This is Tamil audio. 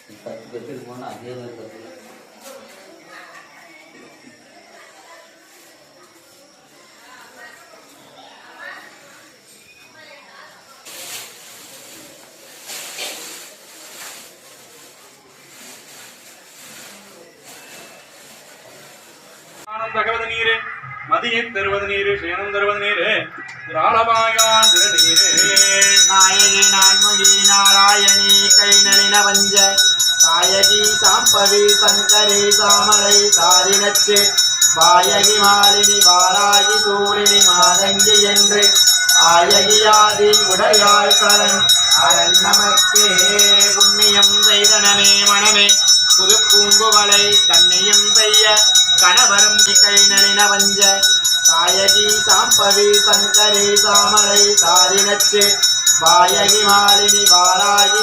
10 பெற்றிருக்கோம்னா அதே மாதிரி 10. தகவது நீரே மதியை தருவது நீரு சேனம் தருவது நீரே ராளபாயான் திருநீரே நாயகி நான்முகி நாராயணி கை நளின வஞ்ச சாயகி சாம்பவி சங்கரி சாமலை சாதினச்சு வாயகி மாலினி வாராகி சூழினி மாதங்கி என்று ஆயகியாதி உடையாள் கரண் அரண் நமக்கே புண்ணியம் செய்தனமே மனமே புது பூங்குவலை கண்ணியும் செய்ய கணவரும் கை நளின வஞ்ச சாயகி சாம்பவி சங்கரி சாமலை சாதினச்சு வாயகி மாலினி வாராகி